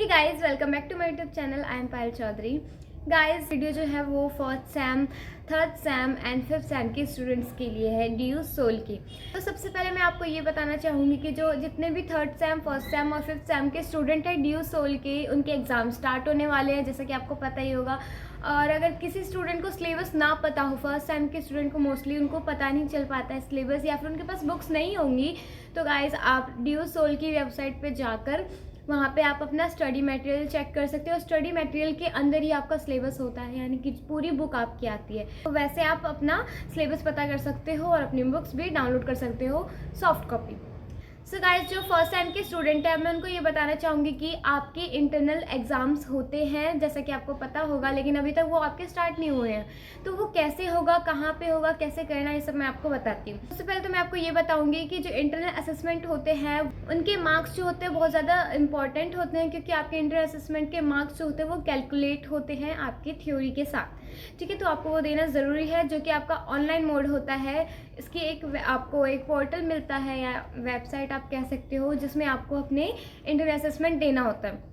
Hey guys, welcome back to my YouTube channel. I am Payal Chaudhary. Guys, video जो है वो fourth sem, third sem and fifth sem के students के लिए है, ड्यू सोल की। तो सबसे पहले मैं आपको ये बताना चाहूँगी कि जो जितने भी थर्ड सैम, फर्स्ट सैम और फिफ्थ सैम के स्टूडेंट हैं ड्यू सोल के, उनके एग्ज़ाम स्टार्ट होने वाले हैं, जैसा कि आपको पता ही होगा। और अगर किसी स्टूडेंट को सिलेबस ना पता हो, फर्स्ट सैम के स्टूडेंट को मोस्टली उनको पता नहीं चल पाता है सिलेबस, या फिर उनके पास बुक्स नहीं होंगी, तो गाइस आप ड्यू सोल की वेबसाइट पे जाकर वहाँ पे आप अपना स्टडी मटेरियल चेक कर सकते हो। स्टडी मटेरियल के अंदर ही आपका सिलेबस होता है, यानी कि पूरी बुक आपकी आती है। तो वैसे आप अपना सिलेबस पता कर सकते हो और अपनी बुक्स भी डाउनलोड कर सकते हो सॉफ्ट कॉपी। सो गाइस, जो फर्स्ट टाइम के स्टूडेंट हैं, मैं उनको ये बताना चाहूँगी कि आपके इंटरनल एग्ज़ाम्स होते हैं, जैसा कि आपको पता होगा, लेकिन अभी तक वो आपके स्टार्ट नहीं हुए हैं। तो वो कैसे होगा, कहाँ पे होगा, कैसे करना है, ये सब मैं आपको बताती हूँ। सबसे पहले तो मैं आपको ये बताऊँगी कि जो इंटरनल असेसमेंट होते हैं, उनके मार्क्स जो होते हैं बहुत ज़्यादा इंपॉर्टेंट होते हैं, क्योंकि आपके इंटरनल असेसमेंट के मार्क्स जो होते हैं वो कैलकुलेट होते हैं आपकी थ्योरी के साथ। ठीक है, तो आपको वो देना ज़रूरी है, जो कि आपका ऑनलाइन मोड होता है। इसकी आपको एक पोर्टल मिलता है या वेबसाइट आप कह सकते हो, जिसमें आपको अपने इंटरनल असेसमेंट देना होता है।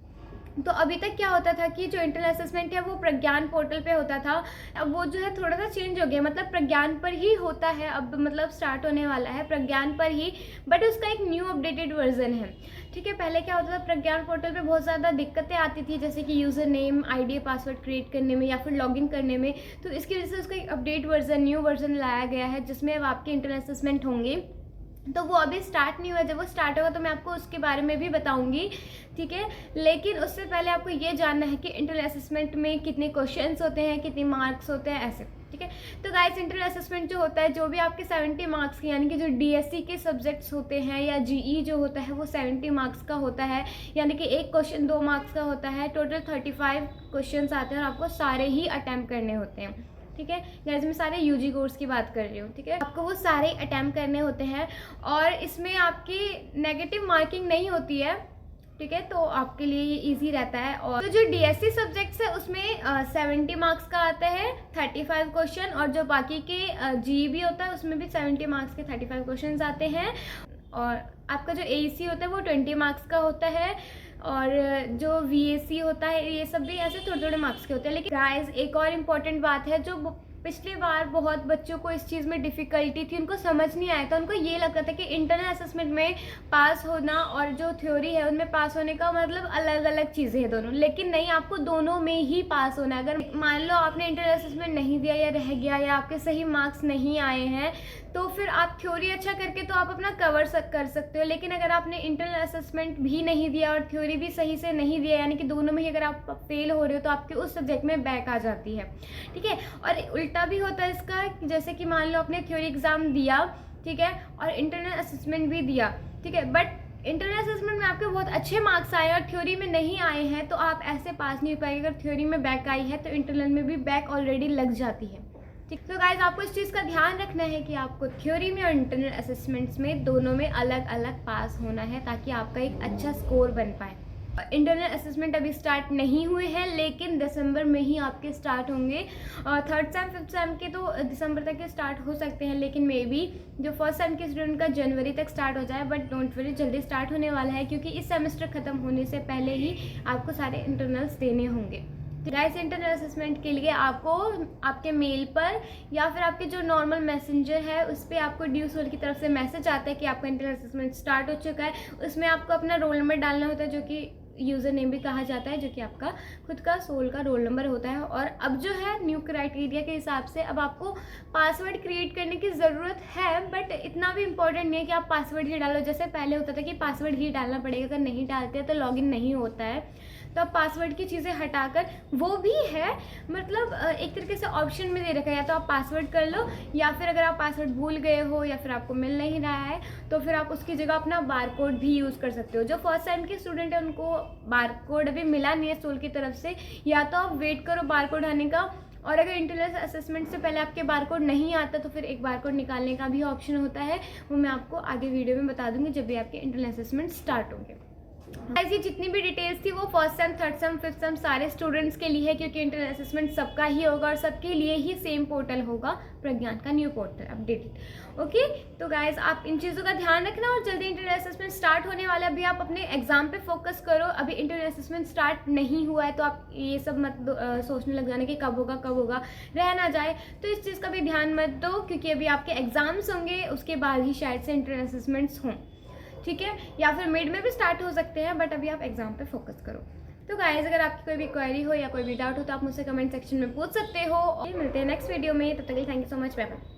तो अभी तक क्या होता था कि जो इंटरनल असेसमेंट है वो प्रज्ञान पोर्टल पे होता था। अब वो जो है थोड़ा सा चेंज हो गया, मतलब प्रज्ञान पर ही होता है अब, मतलब स्टार्ट होने वाला है प्रज्ञान पर ही, बट उसका एक न्यू अपडेटेड वर्जन है। ठीक है, पहले क्या होता था, प्रज्ञान पोर्टल पे बहुत ज़्यादा दिक्कतें आती थी, जैसे कि user name, ID, password create करने में या फिर लॉगिन करने में। तो इसकी वजह से उसका एक अपडेट वर्जन, न्यू वर्जन लाया गया है, जिसमें अब आपके इंटरनल असेसमेंट होंगे। तो वो अभी स्टार्ट नहीं हुआ, जब वो स्टार्ट होगा तो मैं आपको उसके बारे में भी बताऊंगी। ठीक है, लेकिन उससे पहले आपको ये जानना है कि इंटरनल असेसमेंट में कितने क्वेश्चंस होते हैं, कितने मार्क्स होते हैं, ऐसे। ठीक है, तो गाइस इंटरनल असेसमेंट जो होता है, जो भी आपके 70 मार्क्स की, यानी कि जो डीएससी के सब्जेक्ट्स होते हैं या जीई जो होता है वो 70 मार्क्स का होता है, यानी कि एक क्वेश्चन 2 मार्क्स का होता है। टोटल 35 क्वेश्चन आते हैं और आपको सारे ही अटैम्प्ट करने होते हैं। ठीक है गाइस, मैं सारे यूजी कोर्स की बात कर रही हूँ। ठीक है, आपको वो सारे अटैम्प्ट करने होते हैं और इसमें आपकी नेगेटिव मार्किंग नहीं होती है। ठीक है, तो आपके लिए ये इजी रहता है। और तो जो डीएससी सब्जेक्ट्स है उसमें 70 मार्क्स का आता है 35 क्वेश्चन, और जो बाकी के जीई होता है उसमें भी 70 मार्क्स के 35 क्वेश्चन आते हैं। और आपका जो एईसी होता है वो 20 मार्क्स का होता है, और जो वीएसी होता है ये सब भी ऐसे थोड़े थोड़े मार्क्स के होते हैं। लेकिन गाइस एक और इम्पॉर्टेंट बात है, जो पिछली बार बहुत बच्चों को इस चीज़ में डिफ़िकल्टी थी, उनको समझ नहीं आया था, उनको ये लगता था कि इंटरनल असेसमेंट में पास होना और जो थ्योरी है उनमें पास होने का मतलब अलग अलग चीज़ें हैं दोनों। लेकिन नहीं, आपको दोनों में ही पास होना है। अगर मान लो आपने इंटरनल असेसमेंट नहीं दिया या रह गया या आपके सही मार्क्स नहीं आए हैं, तो फिर आप थ्योरी अच्छा करके तो आप अपना कवर कर सकते हो। लेकिन अगर आपने इंटरनल असेसमेंट भी नहीं दिया और थ्योरी भी सही से नहीं दिया, यानी कि दोनों में ही अगर आप फेल हो रहे हो, तो आपके उस सब्जेक्ट में बैक आ जाती है। ठीक है, और उल्टा भी होता है इसका, जैसे कि मान लो आपने थ्योरी एग्जाम दिया, ठीक है, और इंटरनल असेसमेंट भी दिया, ठीक है, बट इंटरनल असेसमेंट में आपके बहुत अच्छे मार्क्स आए और थ्योरी में नहीं आए हैं, तो आप ऐसे पास नहीं हो पाएंगे। अगर थ्योरी में बैक आई है तो इंटरनल में भी बैक ऑलरेडी लग जाती है। ठीक, तो गाइज आपको इस चीज़ का ध्यान रखना है कि आपको थ्योरी में और इंटरनल असेसमेंट्स में दोनों में अलग अलग पास होना है, ताकि आपका एक अच्छा स्कोर बन पाए। इंटरनल असेसमेंट अभी स्टार्ट नहीं हुए हैं, लेकिन दिसंबर में ही आपके स्टार्ट होंगे। और थर्ड सेम, फिफ्थ सेम के तो दिसंबर तक के स्टार्ट हो सकते हैं, लेकिन मे बी जो फर्स्ट सेम के स्टूडेंट का जनवरी तक स्टार्ट हो जाए। बट डोंट वरी, जल्दी स्टार्ट होने वाला है, क्योंकि इस सेमेस्टर ख़त्म होने से पहले ही आपको सारे इंटरनल्स देने होंगे। गाइस इंटरनल असेसमेंट के लिए आपको आपके मेल पर या फिर आपके जो नॉर्मल मैसेंजर है उस पर आपको ड्यू सोल की तरफ से मैसेज आता है कि आपका इंटरनल असेसमेंट स्टार्ट हो चुका है। उसमें आपको अपना रोल नंबर डालना होता है, जो कि यूज़र नेम भी कहा जाता है, जो कि आपका खुद का सोल का रोल नंबर होता है। और अब जो है न्यू क्राइटेरिया के हिसाब से अब आपको पासवर्ड क्रिएट करने की ज़रूरत है, बट इतना भी इम्पोर्टेंट नहीं है कि आप पासवर्ड ही डालो। जैसे पहले होता था कि पासवर्ड ही डालना पड़ेगा, अगर नहीं डालते तो लॉगिन नहीं होता है। तो आप पासवर्ड की चीज़ें हटाकर, वो भी है मतलब एक तरीके से ऑप्शन में दे रखा है, या तो आप पासवर्ड कर लो, या फिर अगर आप पासवर्ड भूल गए हो या फिर आपको मिल नहीं रहा है, तो फिर आप उसकी जगह अपना बारकोड भी यूज़ कर सकते हो। जो फर्स्ट टाइम के स्टूडेंट हैं उनको बारकोड अभी मिला नहीं है सोल की तरफ से, या तो आप वेट करो बारकोड आने का। और अगर इंटरनल असेसमेंट से पहले आपके बारकोड नहीं आता, तो फिर एक बारकोड निकालने का भी ऑप्शन होता है, वो मैं आपको आगे वीडियो में बता दूंगी जब भी आपके इंटरनल असेसमेंट स्टार्ट होंगे। ऐसी जितनी भी डिटेल्स थी वो first sem, third same, fifth sem सारे स्टूडेंट्स के लिए है, क्योंकि इंटरनल असेसमेंट सबका ही होगा और सबके लिए ही सेम पोर्टल होगा, प्रज्ञान का न्यू पोर्टल अपडेटेड। ओके, तो गाइज आप इन चीज़ों का ध्यान रखना और जल्दी इंटरनल असेसमेंट स्टार्ट होने वाला है। अभी आप अपने एग्जाम पे फोकस करो, अभी इंटरनल असेसमेंट स्टार्ट नहीं हुआ है तो आप ये सब मत सोचने लग जाने कि कब होगा रह ना जाए, तो इस चीज़ का भी ध्यान मत दो, क्योंकि अभी आपके एग्जाम्स होंगे, उसके बाद ही शायद से इंटरनल असेसमेंट्स हों, ठीक है, या फिर मिड में भी स्टार्ट हो सकते हैं, बट अभी आप एग्जाम पे फोकस करो। तो गाइस अगर आपकी कोई भी क्वेरी हो या कोई भी डाउट हो तो आप मुझसे कमेंट सेक्शन में पूछ सकते हो, और मिलते हैं नेक्स्ट वीडियो में, तब तक के लिए thank you so much, bye bye.